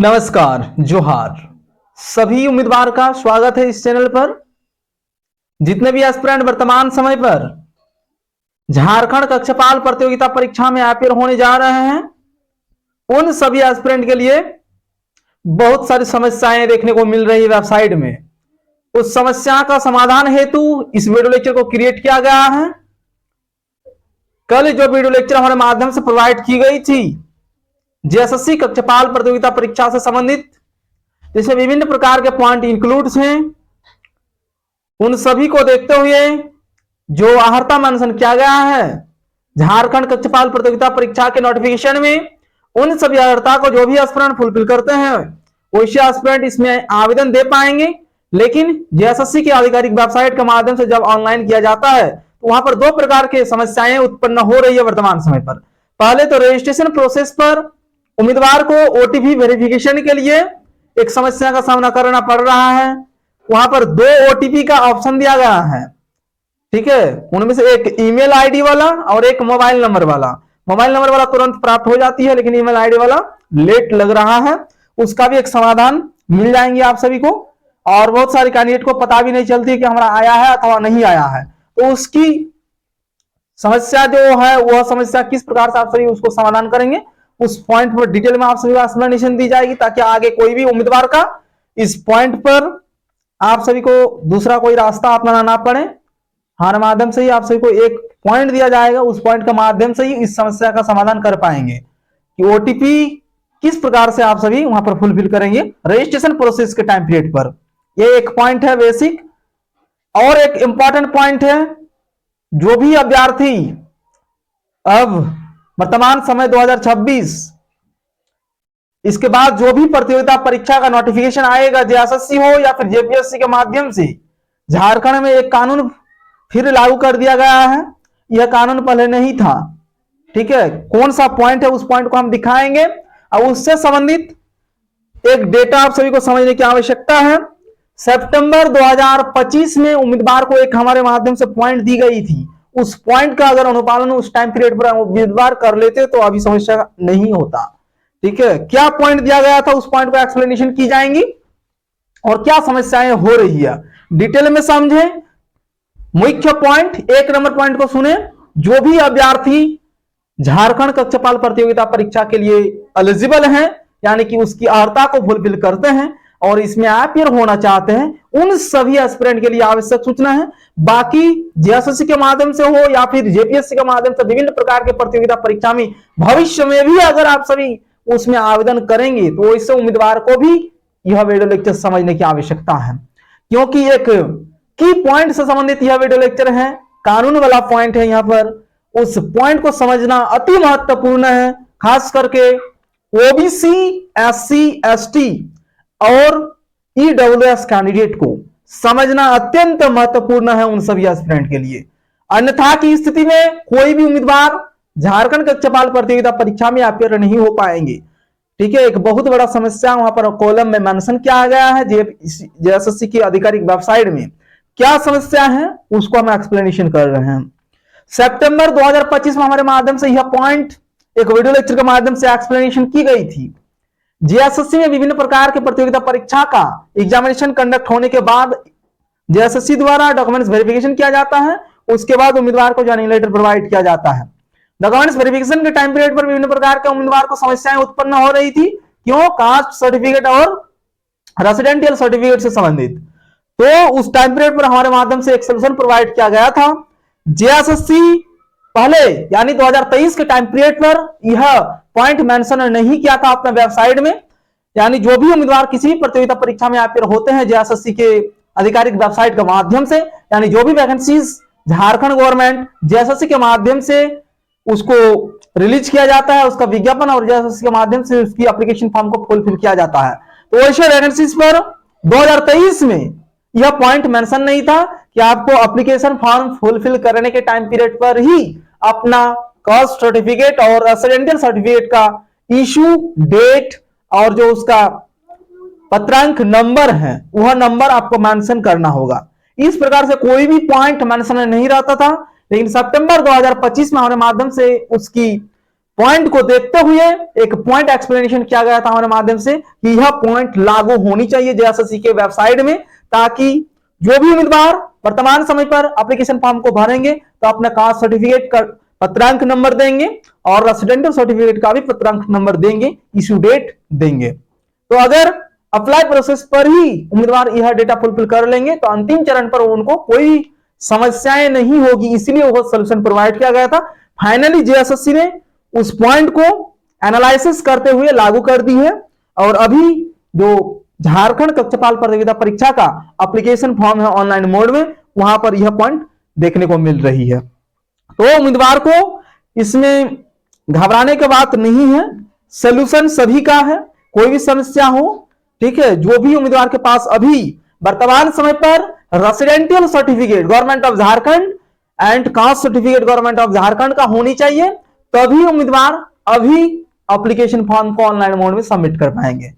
नमस्कार, जोहार। सभी उम्मीदवार का स्वागत है इस चैनल पर। जितने भी एस्पिरेंट वर्तमान समय पर झारखंड कक्षपाल प्रतियोगिता परीक्षा में अपियर होने जा रहे हैं, उन सभी एस्पिरेंट के लिए बहुत सारी समस्याएं देखने को मिल रही है वेबसाइट में। उस समस्या का समाधान हेतु इस वीडियो लेक्चर को क्रिएट किया गया है। कल जो वीडियो लेक्चर हमारे माध्यम से प्रोवाइड की गई थी जेएसएससी कक्षपाल प्रतियोगिता परीक्षा से संबंधित, जिसमें विभिन्न प्रकार के पॉइंट इंक्लूड्स हैं, उन सभी को देखते हुए जो अर्हता मेंशन किया गया है झारखंड कक्षपाल प्रतियोगिता परीक्षा के नोटिफिकेशन में, उन सभी अर्हता को जो भी एस्पिरेंट फुलफिल करते हैं वैसे एस्पिरेंट इसमें आवेदन दे पाएंगे। लेकिन जेएसएससी की आधिकारिक वेबसाइट के माध्यम से जब ऑनलाइन किया जाता है तो वहां पर दो प्रकार के समस्याएं उत्पन्न हो रही है वर्तमान समय पर। पहले तो रजिस्ट्रेशन प्रोसेस पर उम्मीदवार को ओटीपी वेरिफिकेशन के लिए एक समस्या का सामना करना पड़ रहा है। वहां पर दो ओटीपी का ऑप्शन दिया गया है, ठीक है। उनमें से एक ईमेल आईडी वाला और एक मोबाइल नंबर वाला। मोबाइल नंबर वाला तुरंत प्राप्त हो जाती है, लेकिन ईमेल आईडी वाला लेट लग रहा है। उसका भी एक समाधान मिल जाएंगे आप सभी को। और बहुत सारे कैंडिडेट को पता भी नहीं चलती कि हमारा आया है अथवा नहीं आया है, तो उसकी समस्या जो है वह समस्या किस प्रकार से आप सभी उसको समाधान करेंगे, उस पॉइंट पर डिटेल में आप सभी को एक्सप्लेनेशन दी जाएगी, ताकि आगे कोई भी उम्मीदवार का इस पॉइंट पर आप सभी को दूसरा कोई रास्ता अपनाना ना पड़े। हमारे माध्यम से ही आप सभी को एक पॉइंट दिया जाएगा, उस पॉइंट के माध्यम से ही इस समस्या का समाधान कर पाएंगे कि ओटीपी किस प्रकार से आप सभी वहां पर फुलफिल करेंगे रजिस्ट्रेशन प्रोसेस के टाइम पीरियड पर। यह एक पॉइंट है बेसिक। और एक इंपॉर्टेंट पॉइंट है, जो भी अभ्यर्थी अब वर्तमान समय 2026 इसके बाद जो भी प्रतियोगिता परीक्षा का नोटिफिकेशन आएगा, जेएसएससी हो या फिर जेपीएससी के माध्यम से, झारखंड में एक कानून फिर लागू कर दिया गया है। यह कानून पहले नहीं था, ठीक है। कौन सा पॉइंट है उस पॉइंट को हम दिखाएंगे और उससे संबंधित एक डेटा आप सभी को समझने की आवश्यकता है। सितंबर 2025 में उम्मीदवार को एक हमारे माध्यम से पॉइंट दी गई थी। उस पॉइंट का अगर अनुपालन उस टाइम पीरियड पर उम्मीदवार कर लेते तो अभी समस्या नहीं होता, ठीक है। क्या पॉइंट दिया गया था, उस पॉइंट को एक्सप्लेनेशन की जाएंगी और क्या समस्याएं हो रही है डिटेल में समझें। मुख्य पॉइंट, एक नंबर पॉइंट को सुने। जो भी अभ्यर्थी झारखंड कक्षपाल प्रतियोगिता परीक्षा के लिए एलिजिबल हैं, यानी कि उसकी अर्हता को फुलफिल करते हैं और इसमें अपियर होना चाहते हैं, उन सभी एस्पिरेंट के लिए आवश्यक सूचना है। बाकी जेएसएससी के माध्यम से हो या फिर जेपीएससी के माध्यम से विभिन्न प्रकार के प्रतियोगिता परीक्षा में भविष्य में भी अगर आप सभी उसमें आवेदन करेंगे तो इससे उम्मीदवार को भी यह वीडियो लेक्चर समझने की आवश्यकता है, क्योंकि एक की पॉइंट से संबंधित यह वीडियो लेक्चर है, कानून वाला पॉइंट है। यहां पर उस पॉइंट को समझना अति महत्वपूर्ण है, खास करके ओबीसी, एससी, एसटी और ईडब्ल्यूएस कैंडिडेट को समझना अत्यंत महत्वपूर्ण है उन सभी एस्पिरेंट के लिए। अन्यथा की स्थिति में कोई भी उम्मीदवार झारखंड कक्षपाल प्रतियोगिता परीक्षा में अपियर नहीं हो पाएंगे, ठीक है। एक बहुत बड़ा समस्या वहां पर कॉलम में मेंशन किया गया है जेएसएससी की आधिकारिक वेबसाइट में। क्या समस्या है उसको हम एक्सप्लेनेशन कर रहे हैं। सितंबर 2025 में हमारे माध्यम से यह पॉइंट एक वीडियो लेक्चर के माध्यम से एक्सप्लेनेशन की गई थी। जेएसएससी में विभिन्न प्रकार के प्रतियोगिता परीक्षा का एग्जामिनेशन कंडक्ट होने के बाद जेएसएससी द्वारा डॉक्यूमेंट्स वेरिफिकेशन किया जाता है। उसके बाद उम्मीदवार को ज्वाइनिंग लेटर प्रोवाइड किया जाता है। डॉक्यूमेंट्स वेरिफिकेशन के टाइम पीरियड पर विभिन्न प्रकार के उम्मीदवार को समस्याएं उत्पन्न हो रही थी। क्यों? कास्ट सर्टिफिकेट और रेसिडेंशियल सर्टिफिकेट से संबंधित। तो उस टाइम पीरियड पर हमारे माध्यम से एक सोल्यूशन प्रोवाइड किया गया था। जेएसएससी पहले यानी 2023 के टाइम पीरियड पर यह पॉइंट मेंशन नहीं किया था अपने वेबसाइट में, यानी जो भी उम्मीदवार किसी भी प्रतियोगिता परीक्षा में अपियर होते हैं जेएसएससी के आधिकारिक वेबसाइट के माध्यम से, यानी जो भी वैकेंसीज झारखंड गवर्नमेंट जेएसएससी के माध्यम से उसको रिलीज किया जाता है, उसका विज्ञापन और जेएसएससी के माध्यम से उसकी एप्लीकेशन फॉर्म को फुलफिल किया जाता है। तो वैसे वैकेंसीज पर 2023 में यह पॉइंट मेंशन नहीं था कि आपको एप्लीकेशन फॉर्म फुलफिल करने के टाइम पीरियड पर ही अपना कास्ट सर्टिफिकेट और रेसिडेंशियल सर्टिफिकेट का इशू डेट और जो उसका पत्रांक नंबर है वह नंबर आपको मेंशन करना होगा। इस प्रकार से कोई भी पॉइंट मेंशन नहीं रहता था, लेकिन सितंबर 2025 में हमारे माध्यम से उसकी पॉइंट को देखते हुए एक पॉइंट एक्सप्लेनेशन किया गया था हमारे माध्यम से कि यह पॉइंट लागू होनी चाहिए जेएसएससी के वेबसाइट में, ताकि जो भी उम्मीदवार वर्तमान समय पर एप्लीकेशन फॉर्म को भरेंगे तो अपना कास्ट सर्टिफिकेट का पत्रांक नंबर देंगे और रेसिडेंशियल सर्टिफिकेट का भी पत्रांक नंबर देंगे, इश्यू डेट देंगे। तो अगर अप्लाई प्रोसेस पर ही उम्मीदवार यह डेटा फुलफिल कर लेंगे तो अंतिम चरण पर उनको कोई समस्याएं नहीं होगी, इसलिए वो सोल्यूशन प्रोवाइड किया गया था। फाइनली जेएसएससी ने उस पॉइंट को एनालिसिस करते हुए लागू कर दी है और अभी जो झारखंड कक्षपाल प्रतियोगिता परीक्षा का एप्लीकेशन फॉर्म है ऑनलाइन मोड में, वहां पर यह पॉइंट देखने को मिल रही है। तो उम्मीदवार को इसमें घबराने की बात नहीं है, सोल्यूशन सभी का है, कोई भी समस्या हो, ठीक है। जो भी उम्मीदवार के पास अभी वर्तमान समय पर residential certificate government of Jharkhand and caste certificate government of Jharkhand का होनी चाहिए, तभी उम्मीदवार अभी एप्लीकेशन फॉर्म को ऑनलाइन मोड में सबमिट कर पाएंगे।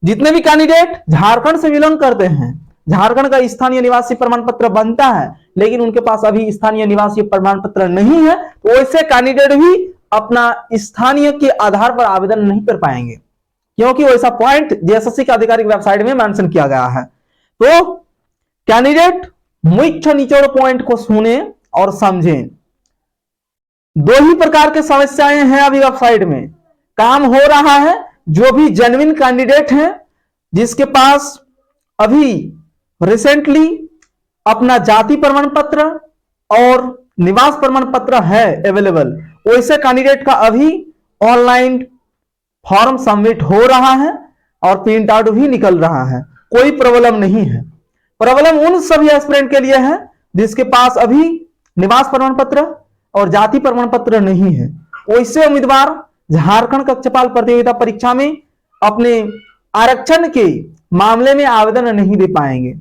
जितने भी कैंडिडेट झारखंड से बिलोंग करते हैं, झारखंड का स्थानीय निवासी प्रमाण पत्र बनता है लेकिन उनके पास अभी स्थानीय निवासी प्रमाण पत्र नहीं है, तो ऐसे कैंडिडेट भी अपना स्थानीय के आधार पर आवेदन नहीं कर पाएंगे, क्योंकि वैसा पॉइंट जेएसएससी की आधिकारिक वेबसाइट में मेंशन किया गया है। तो कैंडिडेट मुख्य निचोड़ पॉइंट को सुने और समझें। दो ही प्रकार के समस्याएं हैं अभी वेबसाइट में, काम हो रहा है। जो भी जेन्युइन कैंडिडेट हैं जिसके पास अभी रिसेंटली अपना जाति प्रमाण पत्र और निवास प्रमाण पत्र है अवेलेबल, वैसे कैंडिडेट का अभी ऑनलाइन फॉर्म सबमिट हो रहा है और प्रिंट आउट भी निकल रहा है, कोई प्रॉब्लम नहीं है। प्रॉब्लम उन सभी एस्पिरेंट के लिए है जिसके पास अभी निवास प्रमाण पत्र और जाति प्रमाण पत्र नहीं है। वैसे उम्मीदवार झारखंड कक्षपाल प्रतियोगिता परीक्षा में अपने आरक्षण के मामले में आवेदन नहीं दे पाएंगे।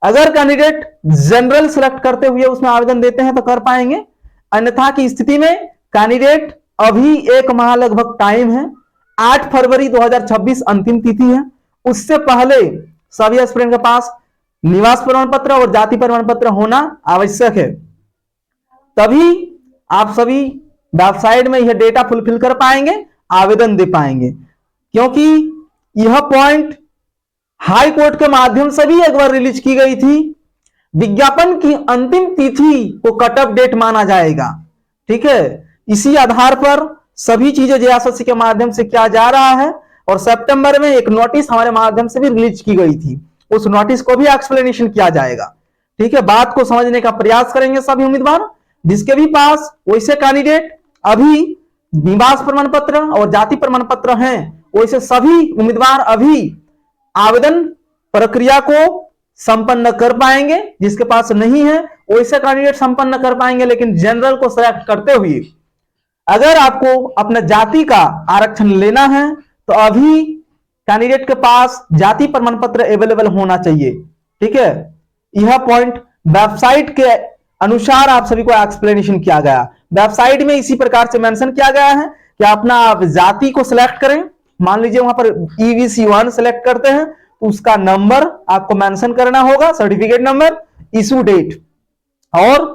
अगर कैंडिडेट जनरल सिलेक्ट करते हुए उसमें आवेदन देते हैं तो कर पाएंगे, अन्यथा की स्थिति में कैंडिडेट अभी 1 माह लगभग टाइम है, 8 फरवरी 2026 अंतिम तिथि है। उससे पहले सभी एस्पिरेंट के पास निवास प्रमाण पत्र और जाति प्रमाण पत्र होना आवश्यक है, तभी आप सभी वेबसाइट में यह डेटा फुलफिल कर पाएंगे, आवेदन दे पाएंगे। क्योंकि यह पॉइंट हाई कोर्ट के माध्यम से भी एक बार रिलीज की गई थी, विज्ञापन की अंतिम तिथि को कट ऑफ डेट माना जाएगा, ठीक है। इसी आधार पर सभी चीजें जेएसएससी के माध्यम से किया जा रहा है और सितंबर में एक नोटिस हमारे माध्यम से भी रिलीज की गई थी, उस नोटिस को भी एक्सप्लेनेशन किया जाएगा, ठीक है। बात को समझने का प्रयास करेंगे सभी उम्मीदवार। जिसके भी पास वैसे कैंडिडेट अभी निवास प्रमाण पत्र और जाति प्रमाण पत्र हैं, वैसे सभी उम्मीदवार अभी आवेदन प्रक्रिया को संपन्न कर पाएंगे। जिसके पास नहीं है वैसे कैंडिडेट संपन्न कर पाएंगे, लेकिन जनरल को सिलेक्ट करते हुए अगर आपको अपना जाति का आरक्षण लेना है तो अभी कैंडिडेट के पास जाति प्रमाण पत्र अवेलेबल होना चाहिए, ठीक है। यह पॉइंट वेबसाइट के अनुसार आप सभी को एक्सप्लेनेशन किया गया। वेबसाइट में इसी प्रकार से मेंशन किया गया है कि अपना आप जाति को सिलेक्ट करें। मान लीजिए वहां पर EVC1 सिलेक्ट करते हैं तो उसका नंबर आपको मेंशन करना होगा, सर्टिफिकेट नंबर, इशू डेट और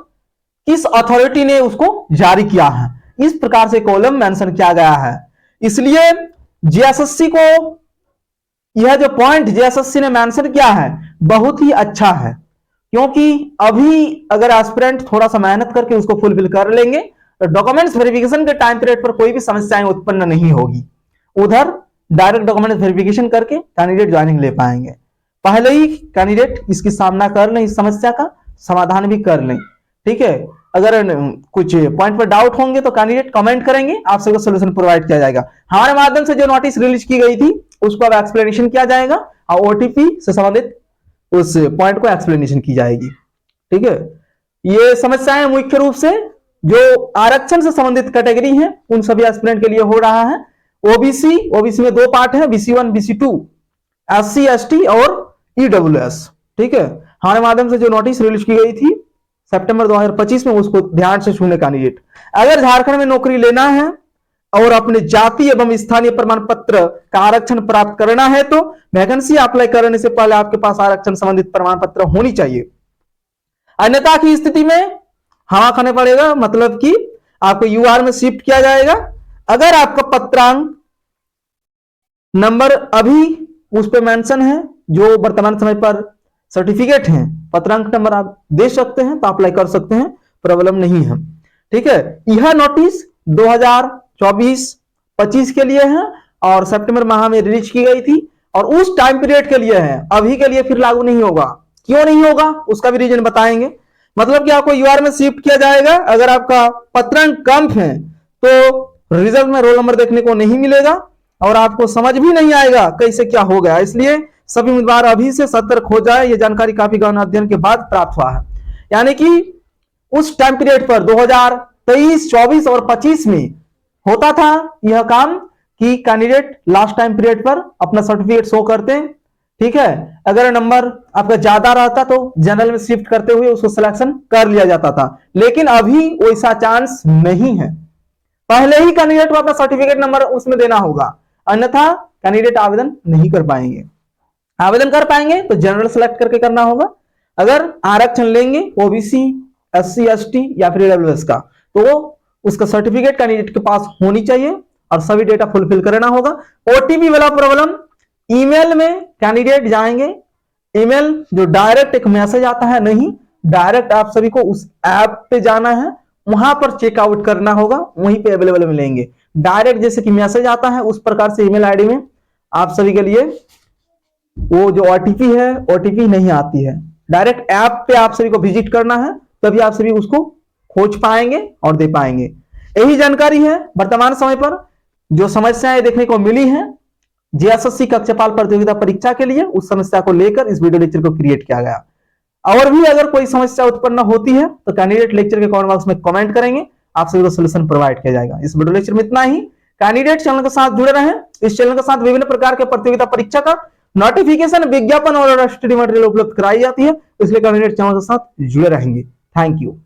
किस अथॉरिटी ने उसको जारी किया है, इस प्रकार से कॉलम मेंशन किया गया है। इसलिए जेएसएससी को यह जो पॉइंट जेएसएससी ने मेंशन किया है बहुत ही अच्छा है, क्योंकि अभी अगर एस्पिरेंट थोड़ा सा मेहनत करके उसको फुलफिल कर लेंगे तो डॉक्यूमेंट्स वेरिफिकेशन के टाइम पीरियड पर कोई भी समस्याएं उत्पन्न नहीं होगी। उधर डायरेक्ट डॉक्यूमेंट वेरिफिकेशन करके कैंडिडेट ज्वाइनिंग ले पाएंगे। पहले ही कैंडिडेट इसकी सामना कर लें, इस समस्या का समाधान भी कर लें, ठीक है। अगर कुछ पॉइंट पर डाउट होंगे तो कैंडिडेट कमेंट करेंगे, आप सबको सोल्यूशन प्रोवाइड किया जाएगा। हमारे माध्यम से जो नोटिस रिलीज की गई थी उसको अब एक्सप्लेनेशन किया जाएगा और ओटीपी से संबंधित उस पॉइंट को एक्सप्लेनेशन की जाएगी, ठीक है। ये समस्याएं मुख्य रूप से जो आरक्षण से संबंधित कैटेगरी है उन सभी एस्पिरेंट के लिए हो रहा है। ओबीसी में 2 पार्ट है, BC1 BC2, SC ST और EWS, ठीक है। हमारे माध्यम से जो नोटिस रिलीज की गई थी सितंबर 2025 में, उसको ध्यान से सुने कैंडिडेट। अगर झारखंड में नौकरी लेना है और अपने जाति एवं स्थानीय प्रमाण पत्र का आरक्षण प्राप्त करना है तो वैकेंसी अप्लाई करने से पहले आपके पास आरक्षण संबंधित प्रमाण पत्र होनी चाहिए। अन्यथा की स्थिति में हवा खाने पड़ेगा, मतलब कि आपको UR में शिफ्ट किया जाएगा अगर आपका पत्रांक नंबर अभी उस पे मेंशन है, जो वर्तमान समय पर सर्टिफिकेट है, पत्रांक नंबर आप दे सकते हैं तो अप्लाई कर सकते हैं, प्रॉब्लम नहीं है। ठीक है, यह नोटिस 2024-25 के लिए है और सितंबर माह में रिलीज की गई थी और उस टाइम पीरियड के लिए है, अभी के लिए फिर लागू नहीं होगा। क्यों नहीं होगा उसका भी रीजन बताएंगे। मतलब कि आपको यूआर में शिफ्ट किया जाएगा, अगर आपका पत्रांक कम है तो रिजल्ट में रोल नंबर देखने को नहीं मिलेगा और आपको समझ भी नहीं आएगा कैसे क्या हो गया। इसलिए सभी उम्मीदवार अभी से सतर्क हो जाए, ये जानकारी काफी गहन अध्ययन के बाद प्राप्त हुआ है। यानी कि उस टाइम पीरियड पर 2023, 24 और 25 में होता था यह काम कि कैंडिडेट लास्ट टाइम पीरियड पर अपना सर्टिफिकेट शो करते हैं। ठीक है, अगर नंबर आपका ज्यादा रहता तो जनरल में शिफ्ट करते हुए उसको सिलेक्शन कर लिया जाता था, लेकिन अभी वैसा चांस नहीं है। पहले ही कैंडिडेट को अपना सर्टिफिकेट नंबर उसमें देना होगा, अन्यथा कैंडिडेट आवेदन नहीं कर पाएंगे। आवेदन कर पाएंगे तो जनरल सेलेक्ट करके करना होगा। अगर आरक्षण लेंगे ओबीसी, एससी, एसटी या फिर ईडब्ल्यूएस का, तो उसका सर्टिफिकेट कैंडिडेट के पास होनी चाहिए और सभी डेटा फुलफिल करना होगा। ओटीपी वाला प्रॉब्लम, ईमेल में कैंडिडेट जाएंगे, ईमेल जो डायरेक्ट एक मैसेज आता है, नहीं, डायरेक्ट आप सभी को उस ऐप पे जाना है, वहां पर चेकआउट करना होगा, वहीं पे अवेलेबल मिलेंगे। डायरेक्ट जैसे कि मैसेज आता है उस प्रकार से ईमेल आईडी में आप सभी के लिए वो जो ओटीपी है, ओटीपी नहीं आती है। डायरेक्ट ऐप पे आप सभी को विजिट करना है, तभी आप सभी उसको खोज पाएंगे और दे पाएंगे। यही जानकारी है वर्तमान समय पर जो समस्याएं देखने को मिली हैं जेएसएससी कक्षापाल प्रतियोगिता परीक्षा के लिए, उस समस्या को लेकर इस वीडियो लेक्चर को क्रिएट किया गया। और भी अगर कोई समस्या उत्पन्न होती है तो कैंडिडेट लेक्चर के कमेंट बॉक्स में कमेंट करेंगे, आप सभी को सॉल्यूशन प्रोवाइड किया जाएगा। इस वीडियो लेक्चर में इतना ही। कैंडिडेट चैनल के साथ जुड़े रहें। इस चैनल के साथ विभिन्न प्रकार के प्रतियोगिता परीक्षा का नोटिफिकेशन, विज्ञापन और स्टडी मटेरियल उपलब्ध कराई जाती है, इसलिए कैंडिडेट चैनल के साथ जुड़े रहेंगे। Thank you.